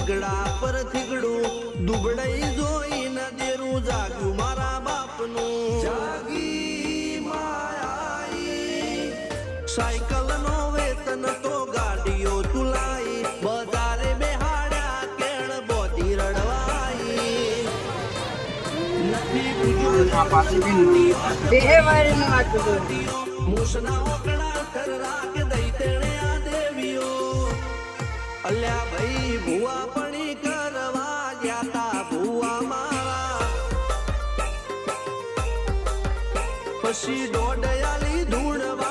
થીગડા પર થીગડું દુબળાઈ જોઈને દેરું જાગ્યું મારા બાપનું જાગી માયાઈ સાયકલ નો વેતન તો ગાડીઓ તુલાઈ બજારે બેહાડ્યા કેળ બોધી રડવાઈ નથી મૂસના ઓકડા કર રાખ દઈ તેણે આ દેવીઓ અલ્યા ભાઈ ભુવા પણી કરવા ગયા તા ભુવા મારા પછી દોડયાલી ધૂળવા